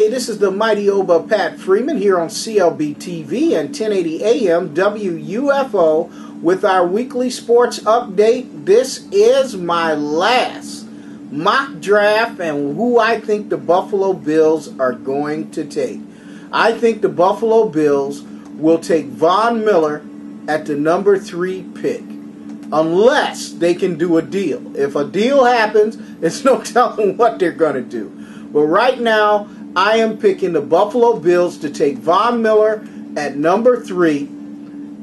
Hey, this is the Mighty OB'a Pat Freeman here on clbTV and 1080 AM WUFO with our weekly sports update. This is my last mock draft and who I think the Buffalo Bills are going to take. I think the Buffalo Bills will take Von Miller at the number 3 pick, unless they can do a deal. If a deal happens, it's no telling what they're going to do. But right now, I am picking the Buffalo Bills to take Von Miller at number 3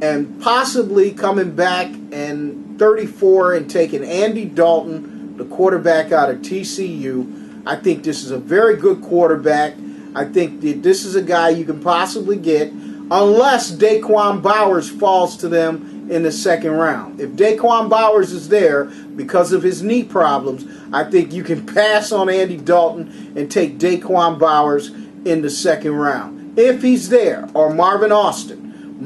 and possibly coming back in 34 and taking Andy Dalton, the quarterback out of TCU. I think this is a very good quarterback. I think that this is a guy you can possibly get, unless Daquan Bowers falls to them in the second round. If Daquan Bowers is there because of his knee problems, I think you can pass on Andy Dalton and take Daquan Bowers in the second round. If he's there, or Marvin Austin,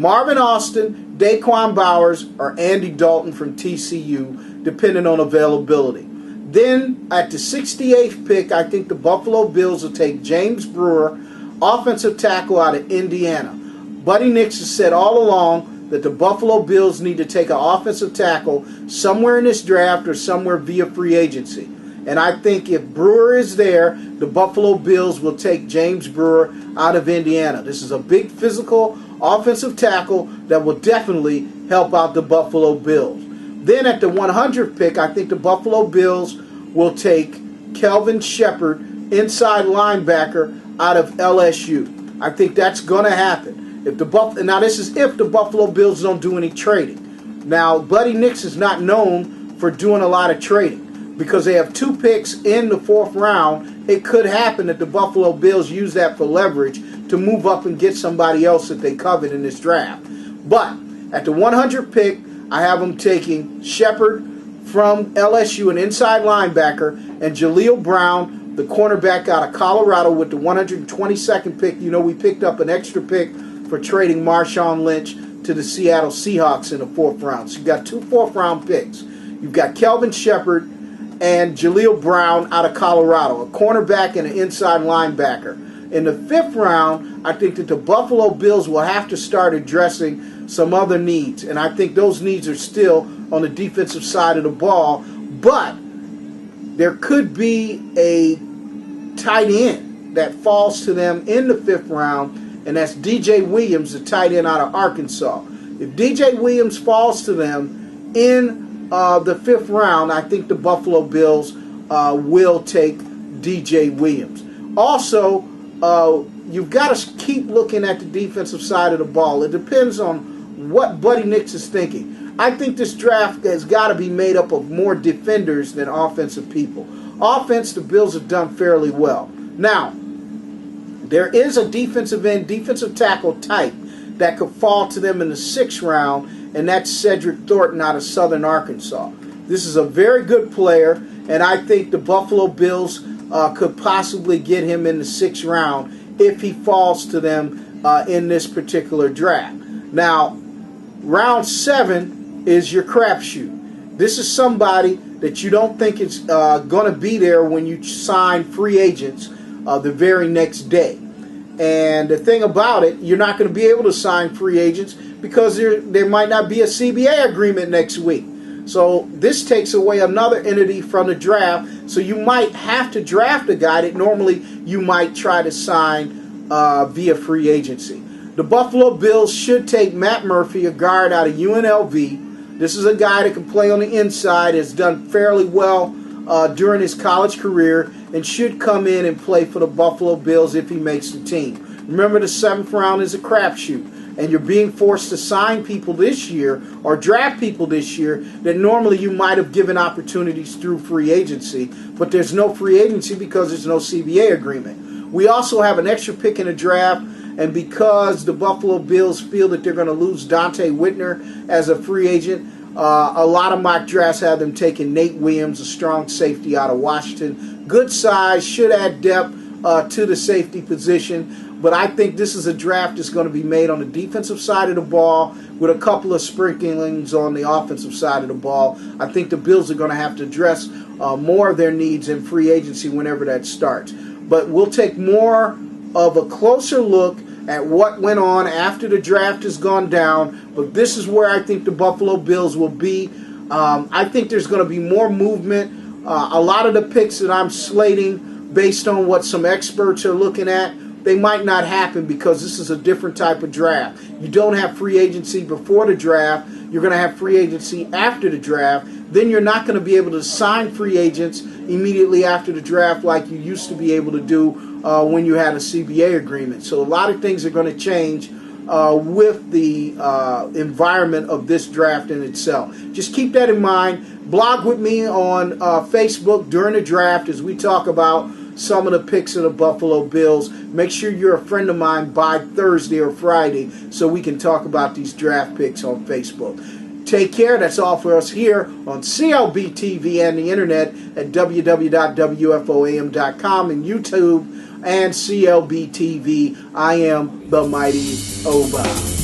Daquan Bowers, or Andy Dalton from TCU, depending on availability. Then at the 68th pick, I think the Buffalo Bills will take James Brewer, offensive tackle out of Indiana. Buddy Nix has said all along that the Buffalo Bills need to take an offensive tackle somewhere in this draft or somewhere via free agency. And I think if Brewer is there, the Buffalo Bills will take James Brewer out of Indiana. This is a big physical offensive tackle that will definitely help out the Buffalo Bills. Then at the 100th pick, I think the Buffalo Bills will take Kelvin Shepherd, inside linebacker out of LSU. I think that's going to happen. Now this is if the Buffalo Bills don't do any trading. Now Buddy Nix is not known for doing a lot of trading because they have 2 picks in the 4th round. It could happen that the Buffalo Bills use that for leverage to move up and get somebody else that they covet in this draft. But at the 100th pick, I have them taking Shepherd from LSU, an inside linebacker, and Jaleel Brown, the cornerback out of Colorado, with the 122nd pick. You know, we picked up an extra pick for trading Marshawn Lynch to the Seattle Seahawks in the 4th round. So you've got 2 4th-round picks. You've got Kelvin Shepherd and Jaleel Brown out of Colorado, a cornerback and an inside linebacker. In the 5th round, I think that the Buffalo Bills will have to start addressing some other needs, and I think those needs are still on the defensive side of the ball, but there could be a tight end that falls to them in the 5th round, and that's DJ Williams, the tight end out of Arkansas. If DJ Williams falls to them in the 5th round, I think the Buffalo Bills will take DJ Williams. Also, you've got to keep looking at the defensive side of the ball. It depends on what Buddy Nix is thinking. I think this draft has got to be made up of more defenders than offensive people. Offense, the Bills have done fairly well. Now, there is a defensive end, defensive tackle type that could fall to them in the 6th round, and that's Cedric Thornton out of Southern Arkansas. This is a very good player, and I think the Buffalo Bills could possibly get him in the 6th round if he falls to them in this particular draft. Now, round 7 is your crapshoot. This is somebody that you don't think is going to be there when you sign free agents the very next day. And the thing about it, you're not going to be able to sign free agents because there might not be a CBA agreement next week. So this takes away another entity from the draft. So you might have to draft a guy that normally you might try to sign via free agency. The Buffalo Bills should take Matt Murphy, a guard out of UNLV. This is a guy that can play on the inside, has done fairly well during his college career, and should come in and play for the Buffalo Bills if he makes the team. Remember, the 7th round is a crapshoot, and you're being forced to sign people this year or draft people this year that normally you might have given opportunities through free agency, but there's no free agency because there's no CBA agreement. We also have an extra pick in the draft, and because the Buffalo Bills feel that they're going to lose Dante Whitner as a free agent, a lot of mock drafts have them taking Nate Williams, a strong safety out of Washington. Good size, should add depth to the safety position. But I think this is a draft that's going to be made on the defensive side of the ball with a couple of sprinklings on the offensive side of the ball. I think the Bills are going to have to address more of their needs in free agency whenever that starts. But we'll take more of a closer look at what went on after the draft has gone down. But this is where I think the Buffalo Bills will be. I think there's going to be more movement. A lot of the picks that I'm slating based on what some experts are looking at, they might not happen because this is a different type of draft. You don't have free agency before the draft. You're going to have free agency after the draft. Then you're not going to be able to sign free agents immediately after the draft like you used to be able to do when you had a CBA agreement. So a lot of things are going to change with the environment of this draft in itself. Just keep that in mind. Blog with me on Facebook during the draft as we talk about some of the picks of the Buffalo Bills. Make sure you're a friend of mine by Thursday or Friday so we can talk about these draft picks on Facebook. Take care. That's all for us here on clbTV and the internet at www.wfoam.com and YouTube and clbTV. I am the Mighty OB'a.